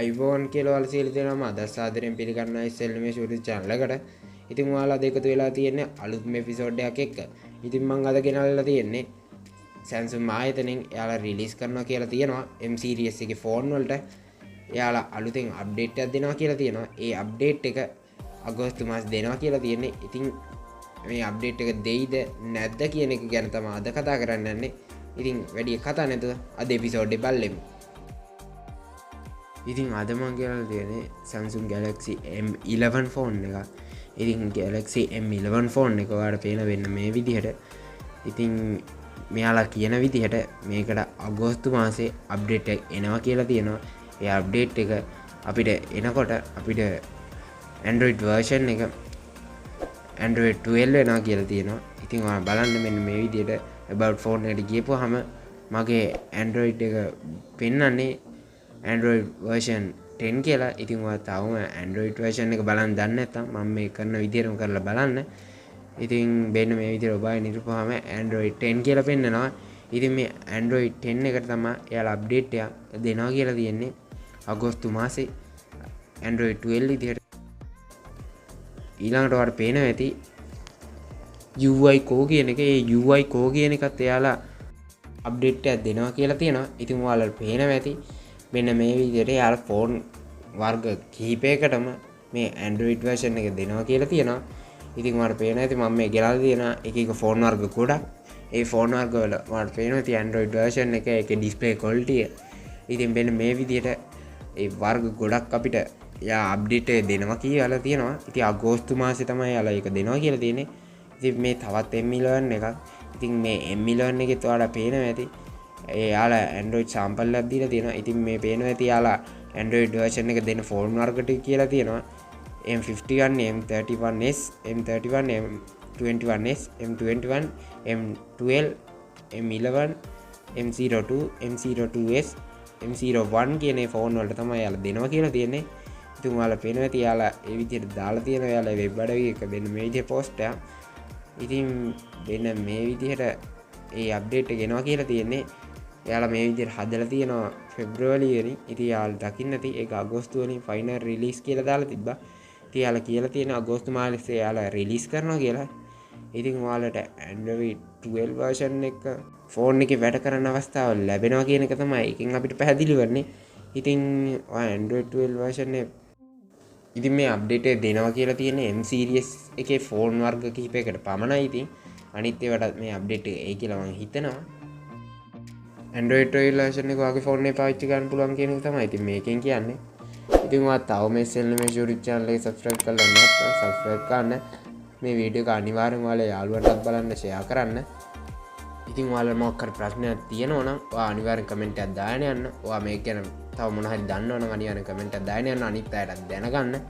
iPhone කියලා වල සීල දෙනවා අදස් ආදරෙන් පිළිගන්නවා NIMESH YouTube channel එකට. ඉතින් ඔයාලා අද එකතු වෙලා තියෙන්නේ අලුත්ම එපිසෝඩ් එකක් එක්ක. ඉතින් මම අද ගෙනල්ලා තියෙන්නේ Samsung ආයතනෙන් එයාලා රිලීස් කරනවා කියලා තියෙනවා M series එකේ ෆෝන් වලට. එයාලා අලුතෙන් අප්ඩේට් එකක් දෙනවා කියලා තියෙනවා. ඒ අප්ඩේට් එක අගෝස්තු මාස දෙනවා කියලා තියෙන්නේ. ඉතින් මේ අප්ඩේට් එක දෙයිද නැද්ද කියන එක ගැන තමයි අද කතා කරන්න යන්නේ. ඉතින් වැඩි කතා නැතුව අද එපිසෝඩ් එක බලමු. ඉතින් අද මම කියලා තියෙන්නේ Samsung Galaxy M11 ෆෝන් එක. ඉතින් Galaxy M11 ෆෝන් එක ඔයාලට පේන වෙන්න මේ විදිහට. ඉතින් මෙයාලා කියන විදිහට මේකට අගෝස්තු මාසේ අප්ඩේට් එක එනවා කියලා තියෙනවා. ඒ අප්ඩේට් එක අපිට එනකොට අපිට Android version එක Android 12 වෙනවා කියලා තියෙනවා. ඉතින් ඔයාලා බලන්න මෙන්න මේ විදිහට about phone එකට ගියපුවාම මගේ Android එක පෙන්වන්නේ Android version 10 කියලා. ඉතින් ඔයාලා තවම Android version එක බලන්න දන්නේ නැත්නම් මම මේ කරන විදිහටම කරලා බලන්න. ඉතින් මෙන්න මේ විදිහට ඔබයි නිරූපවම Android 10 කියලා පෙන්නනවා. ඉතින් මේ Android 10 එකට තමයි එයාලා අප්ඩේට් එක දෙනවා කියලා තියෙන්නේ අගෝස්තු මාසේ Android 12 විදිහට. ඊළඟට ඔයාලට පේනවා ඇති UI කෝ කියන එක. ඒ UI කෝ කියන එකත් එයාලා අප්ඩේට් එකක් දෙනවා කියලා තියෙනවා. ඉතින් ඔයාලට පේනවා ඇති මෙන්න මේ විදිහට එයාලා ෆෝන් වර්ග කිහිපයකටම මේ Android version එක දෙනවා කියලා තියෙනවා. ඉතින් ඔයාලට පේනවා ඇති මම මේ ගෙනල්ලා තියෙන එක එක ෆෝන් වර්ග ගොඩක්. ඒ ෆෝන් වර්ග වල ඔයාලට පේනවා ඇති Android version එක ඒකේ display quality. ඉතින් මෙන්න මේ විදිහට ඒ වර්ග ගොඩක් අපිට යා අප්ඩේට් එක දෙනවා කියලා තියෙනවා. ඉතින් අගෝස්තු මාසේ තමයි යාලා ඒක දෙනවා කියලා තියෙන්නේ. ඉතින් මේ තවත් M11 එකක්. ඉතින් මේ M11 එකෙත් ඔයාලා පේනවා ඇති ඒ යාලා Android sample එකක් දීලා තියෙනවා. ඉතින් මේ පේනවා ඇති යාලා Android version එක දෙන ෆෝන් වර්ග ටික කියලා තියෙනවා. M51, M31s, M31, M21s, M21, M12, M11, M02, M02s, M01 කියන ෆෝන් වලට තමයි යාලා දෙනවා කියලා තියෙන්නේ. ඉතින් ඔයාලා පේනවා ඇති යාලා ඒ විදිහට දාලා තියෙනවා යාලා වෙබ් අඩවි එක මෙන්න මේ විදිහේ පෝස්ට් එක. ඉතින් මෙන්න මේ විදිහට ඒ අප්ඩේට් එක එනවා කියලා තියෙන්නේ. යාලා මේ විදිහට හදලා තියෙනවා පෙබ්‍රුවරි වෙනි. ඉතින් යාලා දකින්න ඇති ඒක අගෝස්තු වලින් ෆයිනල් රිලීස් කියලා දාලා තිබ්බා. ඉතින් යාලා කියලා තියෙන අගෝස්තු මාසයේ යාලා රිලීස් කරනවා කියලා. ඉතින් ඔයාලට Android 12 version එක ෆෝන් එකේ වැඩ කරන අවස්ථාව ලැබෙනවා කියන එක තමයි එකෙන් අපිට පැහැදිලි වෙන්නේ. ඉතින් ඔය Android 12 version එක ඉතින් මේ අප්ඩේට් එක දෙනවා කියලා තියෙන්නේ M series එකේ ෆෝන් වර්ග කිහිපයකට පමණයි. ඉතින් අනිත් ඒවාට මේ අප්ඩේට් එක එයි කියලා මම හිතනවා. Android 12 version එක වගේ ෆෝන් එකේ පාවිච්චි කරන්න පුළුවන් කියන එක තමයි ඉතින් මේකෙන් කියන්නේ. ඉතින් ඔයා තවම NIMESH YouTube channel එක subscribe කරලා නැත්නම් subscribe කරන්න. මේ වීඩියෝ එක අනිවාර්යෙන් ඔයාලා යාළුවන්ටත් බලන්න share කරන්න. ඉතින් ඔයාලා මොකක් හරි ප්‍රශ්නයක් තියෙනවා නම් ඔයා අනිවාර්යෙන් කමෙන්ට් එකක් දාන්න යන්න. ඔයා මේක ගැන තව මොන හරි දන්නවනම් අනිවාර්යෙන් කමෙන්ට් එකක් දාන්න යන්න අනිත් අයටත් දැනගන්න.